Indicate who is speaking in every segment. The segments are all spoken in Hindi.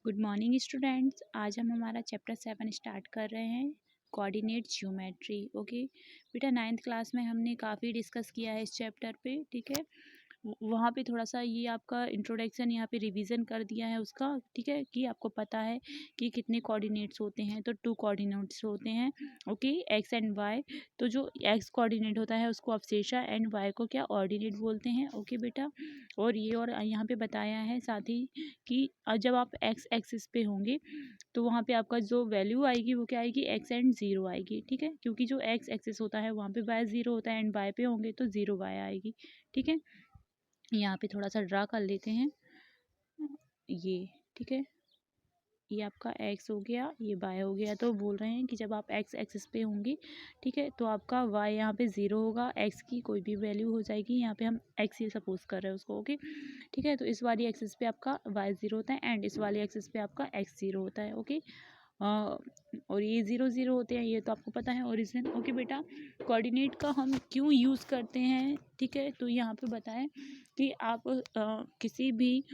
Speaker 1: Good morning students. आज हम हमारा चैप्टर 7 स्टार्ट कर रहे हैं, कोऑर्डिनेट ज्योमेट्री। ओके बेटा, 9th क्लास में हमने काफ़ी डिस्कस किया है इस चैप्टर पे। ठीक है, वहाँ पे थोड़ा सा ये आपका इंट्रोडक्शन यहाँ पे रिवीजन कर दिया है उसका। ठीक है, कि आपको पता है कि कितने कोऑर्डिनेट्स होते हैं। तो 2 कोऑर्डिनेट्स होते हैं। Okay, x and y. तो जो एक्स कोऑर्डिनेट होता है उसको अवशेषा एंड वाई को क्या ऑर्डिनेट बोलते हैं। ओके बेटा, और ये और यहाँ पे बताया है साथ ही कि जब आप एक्स एक्सिस पे होंगे तो वहाँ पे आपका जो वैल्यू आएगी वो क्या आएगी, एक्स एंड ज़ीरो आएगी। ठीक है, क्योंकि जो एक्स एक्सिस होता है वहाँ पे वाई ज़ीरो होता है एंड वाई पे होंगे तो ज़ीरो वाई आएगी। ठीक है, यहाँ पे थोड़ा सा ड्रा कर लेते हैं ये। ठीक है, ये आपका x हो गया, ये y हो गया। तो बोल रहे हैं कि जब आप x एक्सिस पे होंगे, ठीक है, तो आपका y यहाँ पे 0 होगा, x की कोई भी वैल्यू हो जाएगी। यहाँ पे हम x ही सपोज कर रहे हैं उसको। ओके, ठीक है, तो इस वाली एक्सिस पे आपका y 0 होता है एंड इस वाली एक्सिस पे आपका x 0 होता है। ओके, और ये 0 0 होते हैं, ये तो आपको पता है ओरिजिन। ओके बेटा, कोऑर्डिनेट का हम क्यों यूज़ करते हैं, ठीक है, तो यहाँ पे बताएं कि आप किसी भी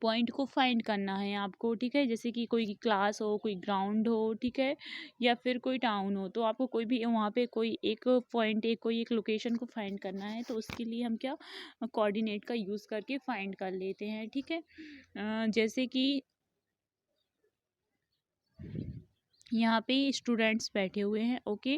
Speaker 1: पॉइंट को फाइंड करना है आपको। ठीक है, जैसे कि कोई क्लास हो, कोई ग्राउंड हो, ठीक है, या फिर कोई टाउन हो, तो आपको कोई भी वहाँ पे कोई एक पॉइंट, कोई एक लोकेशन को फाइंड करना है तो उसके लिए हम क्या कोऑर्डिनेट का यूज़ करके फाइंड कर लेते हैं। ठीक है, जैसे कि यहाँ पे स्टूडेंट्स बैठे हुए हैं। ओके,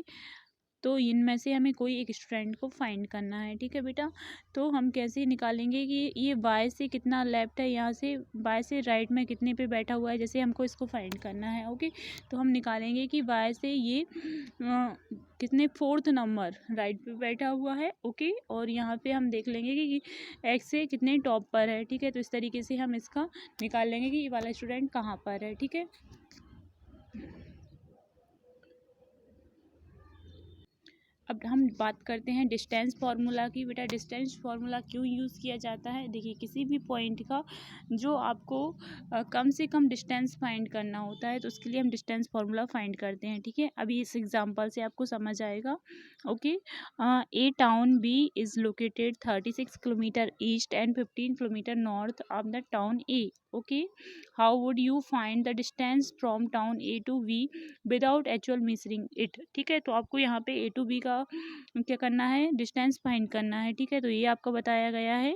Speaker 1: तो इनमें से हमें कोई एक स्टूडेंट को फाइंड करना है। ठीक है बेटा, तो हम कैसे निकालेंगे कि ये बाय से कितना लेफ्ट है, यहाँ से बाय से राइट में कितने पे बैठा हुआ है, जैसे हमको इसको फाइंड करना है। ओके, तो हम निकालेंगे कि बाय से ये कितने 4th नंबर राइट पे बैठा हुआ है। ओके, और यहाँ पे हम देख लेंगे कि एक्स से कितने टॉप पर है। ठीक है, तो इस तरीके से हम इसका निकाल लेंगे कि ये वाला स्टूडेंट कहाँ पर है। ठीक है, अब हम बात करते हैं डिस्टेंस फार्मूला की। बेटा, डिस्टेंस फार्मूला क्यों यूज़ किया जाता है? देखिए, किसी भी पॉइंट का जो आपको कम से कम डिस्टेंस फाइंड करना होता है तो उसके लिए हम डिस्टेंस फार्मूला फाइंड करते हैं। ठीक है, अभी इस एग्जांपल से आपको समझ आएगा। Okay, a town B is located 36 kilometre east and 15 kilometre north of the town A. Okay, how would you find the distance from town A to B without actual measuring it. ठीक है, तो आपको यहाँ पे ए टू बी का क्या करना है, डिस्टेंस फाइंड करना है। ठीक है, तो ये आपको बताया गया है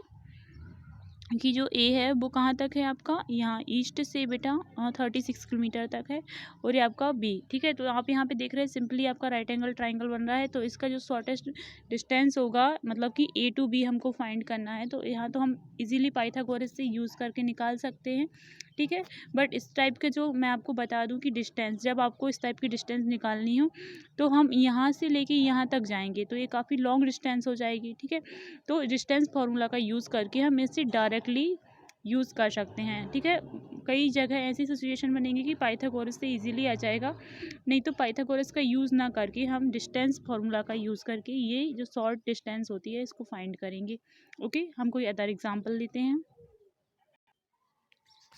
Speaker 1: कि जो ए है वो कहाँ तक है आपका, यहाँ ईस्ट से बेटा 36 किलोमीटर तक है, और ये आपका बी। ठीक है, तो आप यहाँ पे देख रहे हैं सिंपली आपका राइट एंगल ट्राइंगल बन रहा है, तो इसका जो शॉर्टेस्ट डिस्टेंस होगा, मतलब कि ए टू बी हमको फाइंड करना है, तो यहाँ तो हम इजीली पाइथागोरस से यूज़ करके निकाल सकते हैं। ठीक है, बट इस टाइप के जो मैं आपको बता दूं कि डिस्टेंस, जब आपको इस टाइप की डिस्टेंस निकालनी हो तो हम यहाँ से लेके यहाँ तक जाएंगे तो ये काफ़ी लॉन्ग डिस्टेंस हो जाएगी। ठीक है, तो डिस्टेंस फार्मूला का यूज़ करके हम इससे डायरेक्टली यूज़ कर सकते हैं। ठीक है, कई जगह ऐसी सिचुएशन बनेगी कि पाइथागोरस से इजीली आ जाएगा, नहीं तो पाइथागोरस का यूज़ ना करके हम डिस्टेंस फार्मूला का यूज़ करके ये जो शॉर्ट डिस्टेंस होती है इसको फाइंड करेंगे। ओके, हम कोई अदर एग्जांपल लेते हैं।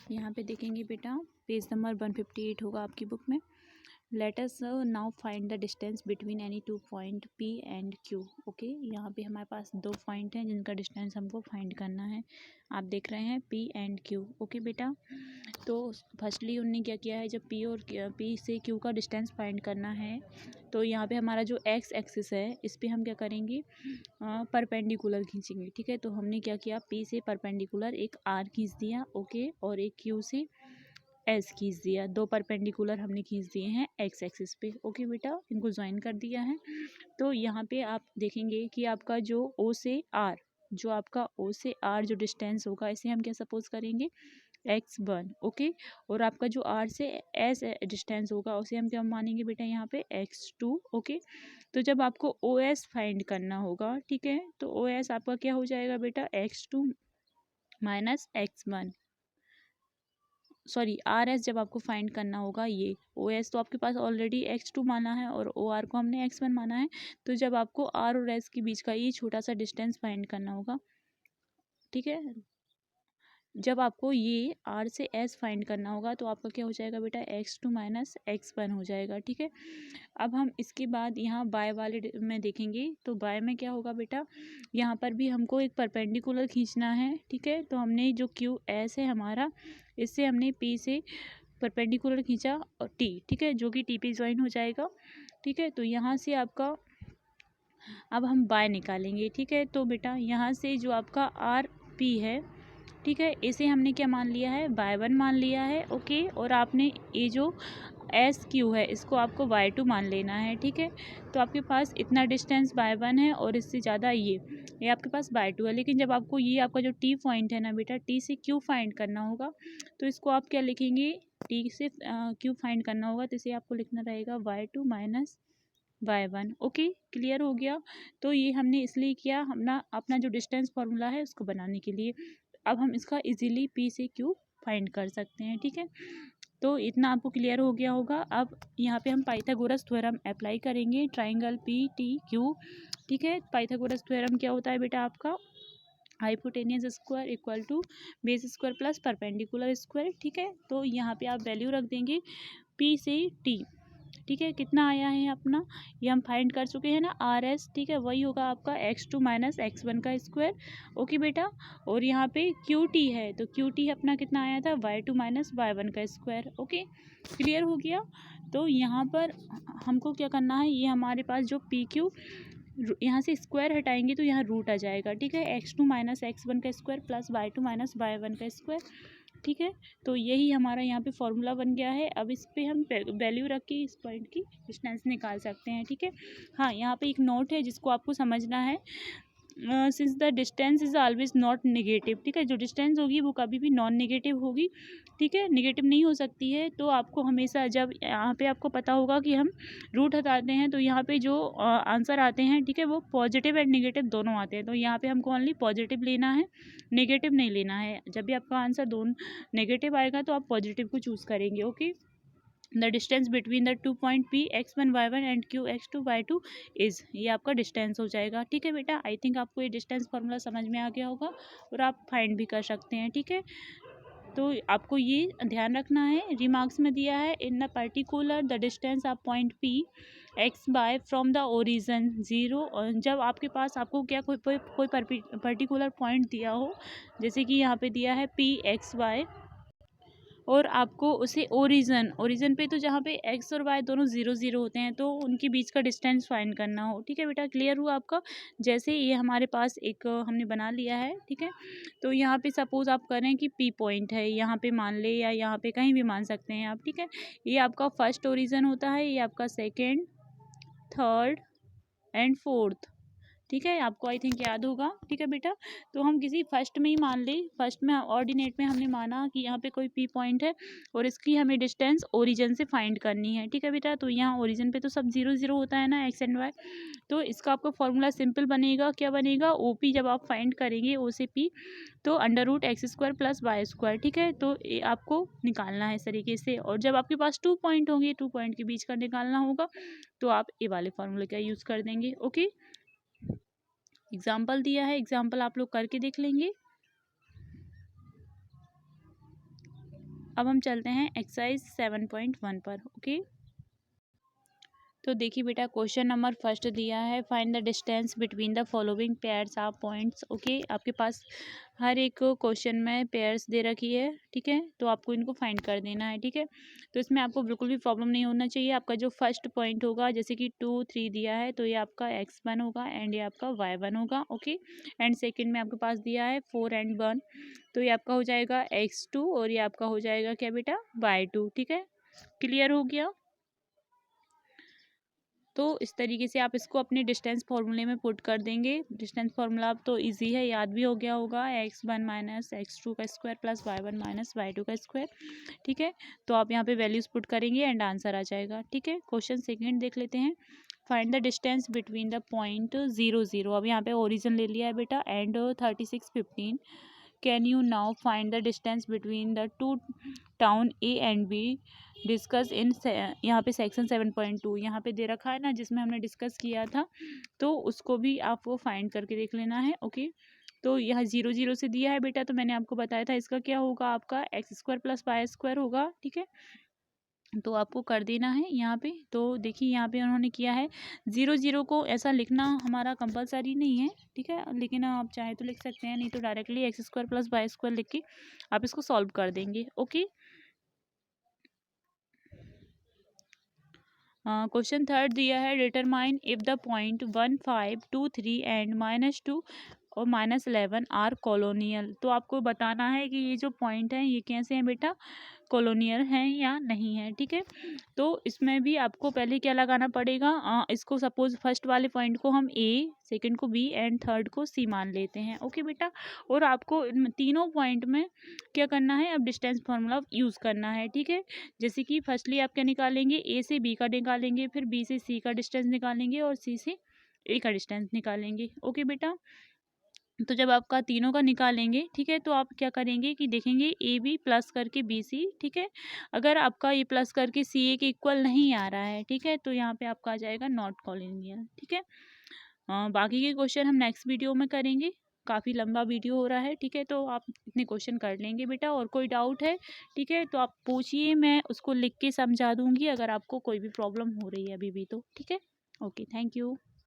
Speaker 1: यहाँ पे देखेंगे बेटा, पेज नंबर 158 होगा आपकी बुक में। Let us now find the distance between any 2 point P and Q। Okay, यहाँ पे हमारे पास 2 पॉइंट हैं जिनका डिस्टेंस हमको फाइंड करना है। आप देख रहे हैं P एंड Q। ओके बेटा, तो फर्स्टली उन्होंने क्या किया है, जब P से Q का डिस्टेंस फाइंड करना है तो यहाँ पे हमारा जो x एक्सिस है इस पे हम क्या करेंगे, परपेंडिकुलर खींचेंगे। ठीक है, तो हमने क्या किया, P से परपेंडिकुलर एक R खींच दिया। ओके, और एक Q से एस खींच दिया। 2 परपेंडिकुलर हमने खींच दिए हैं एक्स एक्सिस पे। ओके बेटा, इनको ज्वाइन कर दिया है। तो यहाँ पे आप देखेंगे कि आपका जो ओ से आर, जो आपका ओ से आर जो डिस्टेंस होगा इसे हम क्या सपोज करेंगे, x1। ओके, और आपका जो आर से एस डिस्टेंस होगा उसे हम क्या मानेंगे बेटा, यहाँ पे x2। ओके, तो जब आपको ओ एस फाइंड करना होगा, ठीक है, तो ओ एस आपका क्या हो जाएगा बेटा, x2 minus x1। Sorry, R S जब आपको फाइंड करना होगा, ये ओ एस तो आपके पास ऑलरेडी x2 माना है और ओ आर को हमने x1 माना है, तो जब आपको आर और एस के बीच का ये छोटा सा डिस्टेंस फाइंड करना होगा, ठीक है, जब आपको ये आर से एस फाइंड करना होगा तो आपका क्या हो जाएगा बेटा, x2 माइनस x1 हो जाएगा। ठीक है, अब हम इसके बाद यहाँ बाय वाले में देखेंगे तो बाय में क्या होगा बेटा, यहाँ पर भी हमको एक परपेंडिकुलर खींचना है। ठीक है, तो हमने जो क्यू एस है हमारा इससे हमने पी से परपेंडिकुलर खींचा और टी, ठीक है, जो कि टी पे ज्वाइन हो जाएगा, ठीक है। तो यहाँ से आपका अब हम बाय निकालेंगे, ठीक है। तो बेटा यहाँ से जो आपका आर पी है, ठीक है, इसे हमने क्या मान लिया है, y1 मान लिया है, ओके। और आपने ये जो एस क्यू है इसको आपको y2 मान लेना है, ठीक है। तो आपके पास इतना डिस्टेंस y1 है और इससे ज़्यादा ये आपके पास y2 है। लेकिन जब आपको ये आपका जो टी पॉइंट है ना बेटा, टी से क्यू फाइंड करना होगा, तो इसको आप क्या लिखेंगे, टी से क्यू फाइंड करना होगा, तो इसे आपको लिखना रहेगा y2 minus y1, okay. Clear हो गया। तो ये हमने इसलिए किया, अपना जो डिस्टेंस फार्मूला है उसको बनाने के लिए। अब हम इसका इजीली पी से क्यू फाइंड कर सकते हैं, ठीक है। तो इतना आपको क्लियर हो गया होगा। अब यहाँ पे हम पाइथागोरस थ्योरम अप्लाई करेंगे, ट्राइंगल पी टी क्यू, ठीक है। पाइथागोरस थ्योरम क्या होता है बेटा आपका, hypotenuse square equal to base square plus perpendicular square, ठीक है। तो यहाँ पे आप वैल्यू रख देंगे पी से टी, ठीक है। कितना आया है अपना, ये हम फाइंड कर चुके हैं ना, आर एस, ठीक है। वही होगा आपका x2 माइनस x1 का स्क्वायर, ओके बेटा। और यहाँ पे क्यू टी है, तो क्यू टी अपना कितना आया था, y2 माइनस y1 का स्क्वायर, ओके। क्लियर हो गया। तो यहाँ पर हमको क्या करना है, ये हमारे पास जो पी क्यू, यहाँ से स्क्वायर हटाएंगे तो यहाँ रूट आ जाएगा, ठीक है। x2 माइनस x1 का square plus y2 minus y1 का स्क्वायर, ठीक है। तो यही हमारा यहाँ पे फॉर्मूला बन गया है। अब इस पे हम वैल्यू रख के इस पॉइंट की डिस्टेंस निकाल सकते हैं, ठीक है। हाँ, यहाँ पे एक नोट है जिसको आपको समझना है, since the distance is always not negative, ठीक है। जो डिस्टेंस होगी वो कभी भी नॉन नेगेटिव होगी, ठीक है, नेगेटिव नहीं हो सकती है। तो आपको हमेशा जब यहाँ पे आपको पता होगा कि हम रूट हटाते हैं तो यहाँ पे जो आंसर आते हैं, ठीक है, वो पॉजिटिव एंड नेगेटिव दोनों आते हैं। तो यहाँ पे हमको ओनली पॉजिटिव लेना है, नेगेटिव नहीं लेना है। जब भी आपका आंसर दोनों नेगेटिव आएगा तो आप पॉजिटिव को चूज़ करेंगे, okay. The distance between the 2 point P x1 y1 and Q x2 y2 is, ये आपका डिस्टेंस हो जाएगा, ठीक है बेटा। आई थिंक आपको ये डिस्टेंस फार्मूला समझ में आ गया होगा और आप फाइंड भी कर सकते हैं, ठीक है। तो आपको ये ध्यान रखना है, रिमार्क्स में दिया है, in the particular the distance of point P x by from the origin zero. जब आपके पास आपको क्या कोई पर्टिकुलर पॉइंट दिया हो, जैसे कि यहाँ पे दिया है पी एक्स वाई, और आपको उसे ओरिजन पे, तो जहाँ पे एक्स और वाई दोनों 0 0 होते हैं, तो उनके बीच का डिस्टेंस फाइंड करना हो, ठीक है बेटा। क्लियर हुआ आपका। जैसे ये हमारे पास एक हमने बना लिया है, ठीक है। तो यहाँ पे सपोज आप करें कि पी पॉइंट है, यहाँ पे मान ले या यहाँ पे कहीं भी मान सकते हैं आप, ठीक है। ये आपका फर्स्ट ओरिजन होता है, ये आपका सेकेंड, थर्ड एंड फोर्थ, ठीक है। आपको आई थिंक याद होगा, ठीक है बेटा। तो हम किसी फर्स्ट में ही मान ले, फर्स्ट में ऑर्डिनेट में हमने माना कि यहाँ पे कोई पी पॉइंट है और इसकी हमें डिस्टेंस ओरिजिन से फाइंड करनी है, ठीक है बेटा। तो यहाँ ओरिजिन पे तो सब 0 0 होता है ना, एक्स एंड वाई। तो इसका आपका फॉर्मूला सिंपल बनेगा, क्या बनेगा, ओ पी जब आप फाइंड करेंगे ओ से पी, तो under root x square plus y square, ठीक है। तो ये आपको निकालना है इस तरीके से। और जब आपके पास 2 पॉइंट होंगे, 2 पॉइंट के बीच का निकालना होगा, तो आप ये वाले फॉर्मूले का यूज़ कर देंगे, ओके। एग्जाम्पल दिया है, एग्जाम्पल आप लोग करके देख लेंगे। अब हम चलते हैं एक्सरसाइज 7.1 पर, ओके। तो देखिए बेटा, क्वेश्चन नंबर फर्स्ट दिया है, find the distance between the following pairs of points, okay. आपके पास हर एक क्वेश्चन में पेयर्स दे रखी है, ठीक है। तो आपको इनको फाइंड कर देना है, ठीक है। तो इसमें आपको बिल्कुल भी प्रॉब्लम नहीं होना चाहिए। आपका जो फर्स्ट पॉइंट होगा, जैसे कि 2 3 दिया है, तो ये आपका x1 होगा एंड ये आपका y1 होगा, ओके। एंड सेकेंड में आपके पास दिया है 4 एंड 1, तो ये आपका हो जाएगा x2 और ये आपका हो जाएगा क्या बेटा, y2, ठीक है। क्लियर हो गया। तो इस तरीके से आप इसको अपने डिस्टेंस फार्मूले में पुट कर देंगे। डिस्टेंस फार्मूला अब तो इजी है, याद भी हो गया होगा, x1 माइनस x2 का square plus y1 minus y2 का स्क्वायर, ठीक है। तो आप यहाँ पे वैल्यूज पुट करेंगे एंड आंसर आ जाएगा, ठीक है। क्वेश्चन सेकंड देख लेते हैं, find the distance between the point 0 0, अब यहाँ पे ओरिजिन ले लिया है बेटा, and 36 15। Can you now find the distance between the two town A and be discuss in, यहाँ पे सेक्शन 7.2 यहाँ पे दे रखा है ना, जिसमें हमने डिस्कस किया था, तो उसको भी आपको फाइंड करके देख लेना है, ओके। तो यहाँ 0 0 से दिया है बेटा, तो मैंने आपको बताया था इसका क्या होगा, आपका x square plus y square होगा, ठीक है। तो आपको कर देना है यहाँ पे। तो देखिए यहाँ पे उन्होंने किया है 0 0 को ऐसा लिखना हमारा कंपलसरी नहीं है, ठीक है, लेकिन आप चाहे तो लिख सकते हैं, नहीं तो directly x square plus y square लिख के आप इसको सॉल्व कर देंगे। ओके। क्वेश्चन थर्ड दिया है, determine if the point 1 5 2 3 and -2 और -11 आर कॉलोनियल। तो आपको बताना है कि ये जो पॉइंट है ये कैसे हैं बेटा, कॉलोनियल हैं या नहीं है, ठीक है। तो इसमें भी आपको पहले क्या लगाना पड़ेगा, इसको सपोज फर्स्ट वाले पॉइंट को हम ए, सेकंड को बी एंड थर्ड को सी मान लेते हैं। ओके बेटा, और आपको इन तीनों पॉइंट में क्या करना है, अब डिस्टेंस फार्मूला यूज़ करना है, ठीक है। जैसे कि फर्स्टली आप क्या निकालेंगे, ए से बी का निकालेंगे, फिर बी से सी का डिस्टेंस निकालेंगे और सी से ए का डिस्टेंस निकालेंगे। ओके बेटा, तो जब आपका तीनों का निकालेंगे, ठीक है, तो आप क्या करेंगे कि देखेंगे ए बी प्लस करके बी सी, ठीक है। अगर आपका ये प्लस करके सी ए के इक्वल नहीं आ रहा है, ठीक है, तो यहाँ पे आपका आ जाएगा नॉट कॉलोनियल, ठीक है। बाकी के क्वेश्चन हम नेक्स्ट वीडियो में करेंगे, काफ़ी लंबा वीडियो हो रहा है, ठीक है, तो आप इतने क्वेश्चन कर लेंगे बेटा। और कोई डाउट है, ठीक है, तो आप पूछिए, मैं उसको लिख के समझा दूंगी अगर आपको कोई भी प्रॉब्लम हो रही है अभी भी तो, ठीक है। Okay, thank you.